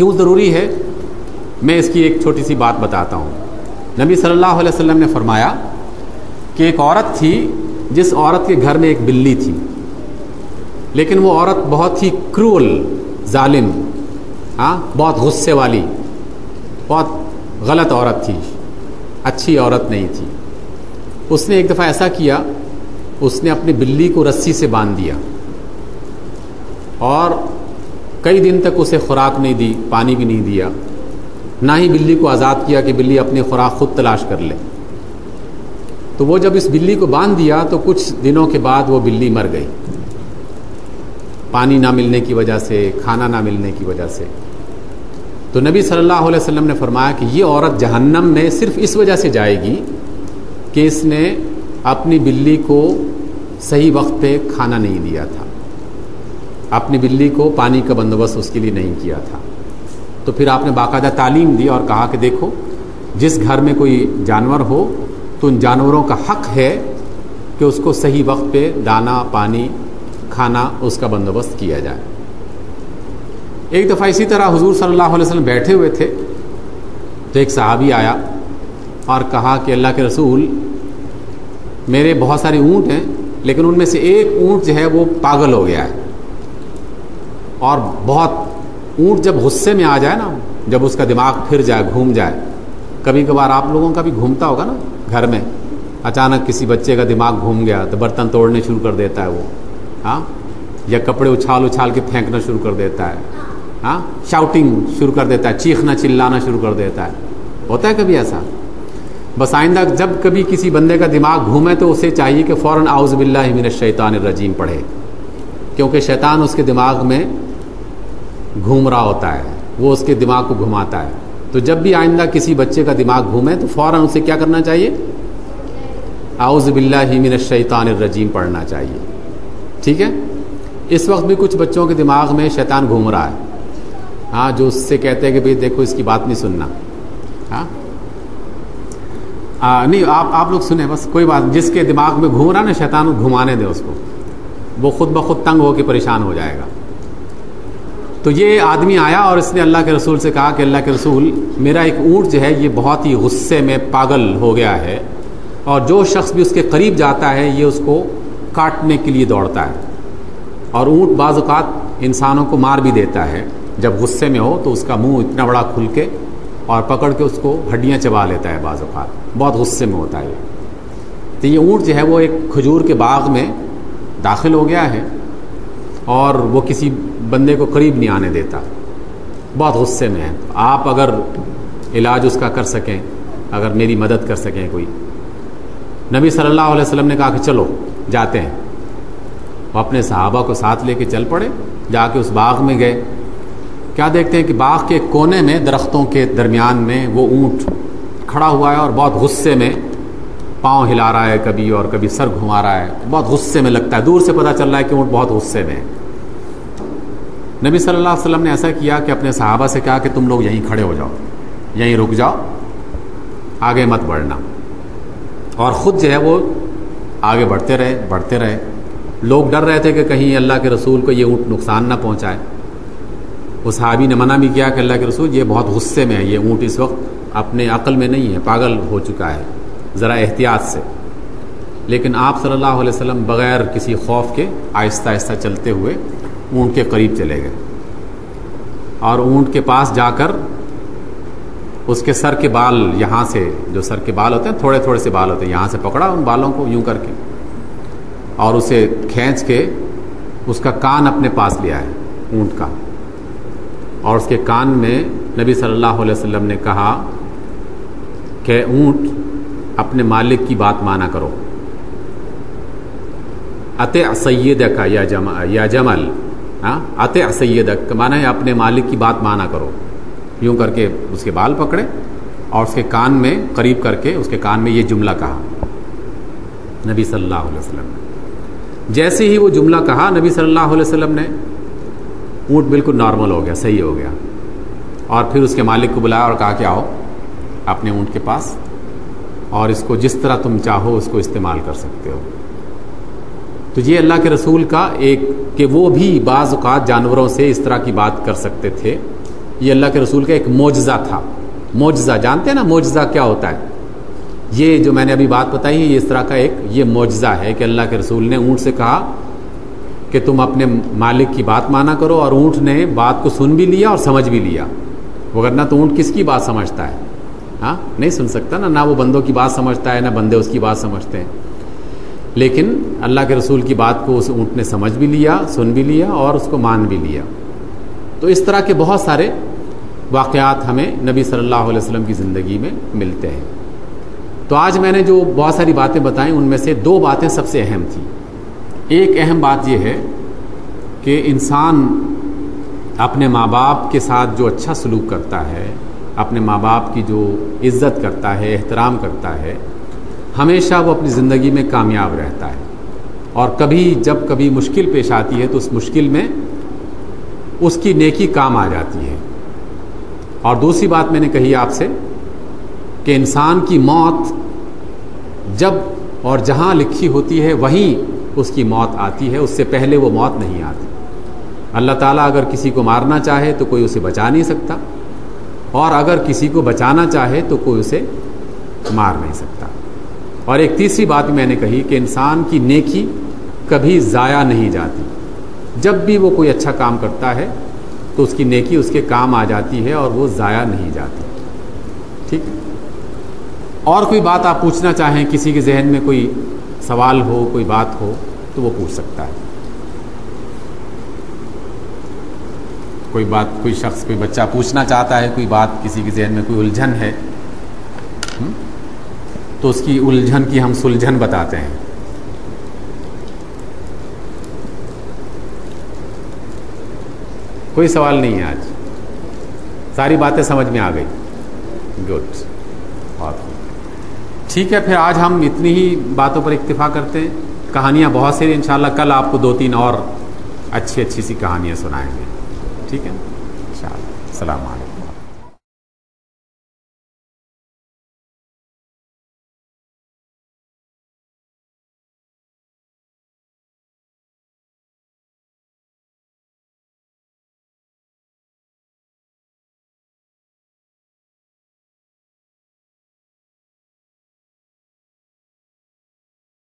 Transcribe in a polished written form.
کیوں ضروری ہے؟ میں اس کی ایک چھوٹی سی بات بتاتا ہوں۔ نبی صلی اللہ علیہ وسلم نے فرمایا کہ ایک عورت تھی جس عورت کے گھر میں ایک بلی تھی، لیکن وہ عورت بہت ہی کرول، ظالم، بہت غصے والی، بہت غلط عورت تھی، اچھی عورت نہیں تھی۔ اس نے ایک دفعہ ایسا کیا، اس نے اپنی بلی کو رسی سے باندھ دیا اور کئی دن تک اسے خوراک نہیں دی، پانی بھی نہیں دیا، نہ ہی بلی کو آزاد کیا کہ بلی اپنی خوراک خود تلاش کر لے۔ تو وہ جب اس بلی کو باندھ دیا تو کچھ دنوں کے بعد وہ بلی مر گئی، پانی نہ ملنے کی وجہ سے، کھانا نہ ملنے کی وجہ سے۔ تو نبی صلی اللہ علیہ وسلم نے فرمایا کہ یہ عورت جہنم میں صرف اس وجہ سے جائے گی کہ اس نے اپنی بلی کو صحیح وقت پہ کھانا نہیں دیا تھا، اپنی بلی کو پانی کا بندوبست اس کے لیے نہیں کیا تھا۔ تو پھر آپ نے باقاعدہ تعلیم دی اور کہا کہ دیکھو، جس گھر میں کوئی جانور ہو تو ان جانوروں کا حق ہے کہ اس کو صحیح وقت پہ دانا، پانی، کھانا، اس کا بندوبست کیا جائے۔ ایک دفعہ اسی طرح حضور صلی اللہ علیہ وسلم بیٹھے ہوئے تھے تو ایک صحابی آیا اور کہا کہ اللہ کے رسول، میرے بہت سارے اونٹ ہیں لیکن ان میں سے ایک اونٹ جو ہے وہ پاگل ہو گیا ہے، اور بہت اونٹ جب غصے میں آ جائے نا، جب اس کا دماغ پھر جائے، گھوم جائے، کبھی کبھار آپ لوگوں کا بھی گھومتا ہوگا نا گھر میں، اچانک کسی بچے کا دماغ گھوم گیا تو برتن توڑنے شروع کر دیتا ہے وہ، یا کپڑے اچھال اچھال کے پھینکنا شروع کر دیتا ہے، شاؤٹنگ شروع کر دیتا ہے، چیخنا چلانا شروع کر دیتا ہے۔ ہوتا ہے کبھی ایسا؟ بس آئندہ جب کبھی کسی بندے کا دماغ گھومے تو اسے چاہیے کہ فوراً اعوذ باللہ من الشیطان الرجیم پڑھے، کیونکہ شیطان اس کے دماغ میں گھوم رہا ہوتا ہے، وہ اس کے دماغ کو گھماتا ہے۔ تو جب بھی آئندہ کسی بچے کا دماغ گھومے تو فوراً اسے کیا کرنا چاہیے؟ اعوذ باللہ من الشیطان الرجیم پڑھنا چاہیے، ٹھیک ہے؟ اس وقت بھی کچھ بچوں کے دماغ میں شیطان گھوم رہا ہے، جو اس سے کہتے ہیں کہ بھئی دیکھو اس کی بات نہیں سننا، نہیں آپ لوگ سنیں، بس کوئی بات، جس کے دماغ میں گھوم رہا نا شیطان، گھمانے دیں اس کو، وہ خود بخود تنگ ہو کے پریشان ہو جائے گا۔ تو یہ آدمی آیا اور اس نے اللہ کے رسول سے کہا کہ اللہ کے رسول، میرا ایک اونٹ جو ہے یہ بہت ہی غصے میں پاگل ہو گیا ہے، اور جو شخص بھی اس کے قریب جاتا ہے یہ اس کو کاٹنے کے لیے دوڑتا ہے، اور اونٹ بعض اوقات انسانوں کو مار بھی دیتا ہے، جب غصے میں ہو تو اس کا منہ اتنا بڑا کھل کے اور پکڑ کے اس کو ہڈیاں چبا لیتا ہے، بعض اوقات بہت غصے میں ہوتا ہے۔ تو یہ اونٹ جو ہے وہ ایک کھجور کے باغ میں داخل ہو گیا ہے اور وہ کسی بندے کو قریب نہیں آنے دیتا، بہت غصے میں ہے۔ آپ اگر علاج اس کا کر سکیں، اگر میری مدد کر سکیں کوئی۔ نبی صلی اللہ علیہ وسلم نے کہا کہ چلو جاتے ہیں، وہ اپنے صحابہ کو ساتھ لے کے چل پڑے، جا کے اس باغ میں گئے۔ کیا دیکھتے ہیں کہ باغ کے کونے میں درختوں کے درمیان میں وہ اونٹ کھڑا ہوا ہے اور بہت غصے میں پاؤں ہلا رہا ہے، کبھی اور کبھی سر گھما رہا ہے، بہت غصے میں لگتا ہے، دور سے پتہ چل رہا ہے کہ اونٹ بہت غصے میں ہے۔ نبی صلی اللہ علیہ وسلم نے ایسا کیا کہ اپنے صحابہ سے کہا کہ تم لوگ یہیں کھڑے ہو جاؤ، یہیں رک جاؤ، آگے مت بڑھنا، اور خود جو ہے وہ آگے بڑھتے رہے۔ لوگ ڈر رہے تھے کہ کہیں اللہ کے رسول کو یہ اونٹ نقصان نہ پہنچائے۔ اس صحابی نے منع بھی کیا کہ اللہ کے رسول یہ بہت غصے میں ہے، یہ اونٹ اس وقت اپنے عقل میں نہیں ہے، پاگل ہو چکا ہے، ذرا احتیاط سے۔ لیکن آپ صلی اللہ علیہ وسلم بغیر کسی خوف کے آہستہ آہستہ چلتے ہوئے اونٹ کے قریب چلے گئے، اور اونٹ کے پاس جا کر اس کے سر کے بال، یہاں سے جو سر کے بال ہوتے ہیں، تھوڑے تھوڑے سے بال ہوتے ہیں، یہاں سے پکڑا ان بالوں کو یوں کر کے، اور اسے کھینچ کے اس کا کان اپنے پاس لیا ہے اونٹ کا، اور اس کے کان میں نبی صلی اللہ علیہ وسلم نے کہا کہ اونٹ اپنے مالک کی بات مانا کرو، اطع سیدک یا جمل، اطع سیدک مانا ہے اپنے مالک کی بات مانا کرو، یوں کر کے اس کے بال پکڑے اور اس کے کان میں قریب کر کے اس کے کان میں یہ جملہ کہا نبی صلی اللہ علیہ وسلم نے۔ جیسے ہی وہ جملہ کہا نبی صلی اللہ علیہ وسلم نے، اونٹ بالکل نارمل ہو گیا، صحیح ہو گیا، اور پھر اس کے مالک کو بلایا اور کہا کہ آؤ اپنے اونٹ کے پاس، اور اس کو جس طرح تم چاہو اس کو استعمال کر سکتے ہو۔ تو یہ اللہ کے رسول کا ایک کہ وہ بھی بعض اوقات جانوروں سے اس طرح کی بات کر سکتے تھے یہ اللہ کے رسول کا ایک معجزہ تھا. معجزہ جانتے ہیں نا معجزہ کیا ہوتا ہے؟ یہ جو میں نے ابھی بات بتائی ہے یہ اس طرح کا ایک یہ معجزہ ہے کہ اللہ کے رسول نے اونٹ سے کہا کہ تم اپنے مالک کی بات مانا کرو، اور اونٹ نے بات کو سن بھی لیا اور سمجھ بھی لیا. وگرنہ تو اونٹ کس کی بات سمجھتا ہے؟ ہاں نہیں سن سکتا نا. نہ وہ بندوں کی بات سمجھتا ہے نہ بندے اس کی بات سمجھتے ہیں. لیکن اللہ کے رسول کی بات کو اس اونٹ نے سمجھ بھی لیا، سن بھی لیا اور اس کو مان بھی لیا. تو اس طرح کے بہت سارے واقعات ہمیں نبی صلی اللہ علیہ وسلم کی زندگی میں ملتے ہیں. تو آج میں نے جو بہت ساری باتیں بتائیں ان میں سے 2 باتیں سب سے اہم تھیں. ایک اہم بات یہ ہے کہ انسان اپنے ماں باپ کے ساتھ جو اچھا سلوک کرتا ہے، اپنے ماں باپ کی جو عزت کرتا ہے، احترام کرتا ہے، ہمیشہ وہ اپنی زندگی میں کامیاب رہتا ہے. اور جب کبھی مشکل پیش آتی ہے تو اس مشکل میں اس کی نیکی کام آ جاتی ہے. اور دوسری بات میں نے کہی آپ سے کہ انسان کی موت جب اور جہاں لکھی ہوتی ہے وہیں اس کی موت آتی ہے، اس سے پہلے وہ موت نہیں آتی. اللہ تعالیٰ اگر کسی کو مارنا چاہے تو کوئی اسے بچا نہیں سکتا، اور اگر کسی کو بچانا چاہے تو کوئی اسے مار نہیں سکتا. اور ایک تیسری بات میں نے کہی کہ انسان کی نیکی کبھی ضائع نہیں جاتی. جب بھی وہ کوئی اچھا کام کرتا ہے تو اس کی نیکی اس کے کام آ جاتی ہے اور وہ ضائع نہیں جاتی. ٹھیک ہے. اور کوئی بات آپ پوچھنا چاہیں، کسی کے ذہن میں کوئی سوال ہو، کوئی بات ہو تو وہ پوچھ سکتا ہے. کوئی بات، کوئی شخص، کوئی بچہ پوچھنا چاہتا ہے کوئی بات، کسی کے ذہن میں کوئی الجھن ہے تو اس کی الجھن کی ہم سلجھن بتاتے ہیں. کوئی سوال نہیں ہے؟ آج ساری باتیں سمجھ میں آ گئی. گڈ. ٹھیک ہے، پھر آج ہم اتنی ہی باتوں پر اکتفا کرتے ہیں. کہانیاں بہت سی انشاءاللہ کل آپ کو 2-3 اور اچھی سی کہانیاں سنائیں گے. ٹھیک ہے انشاءاللہ. السلام علیکم.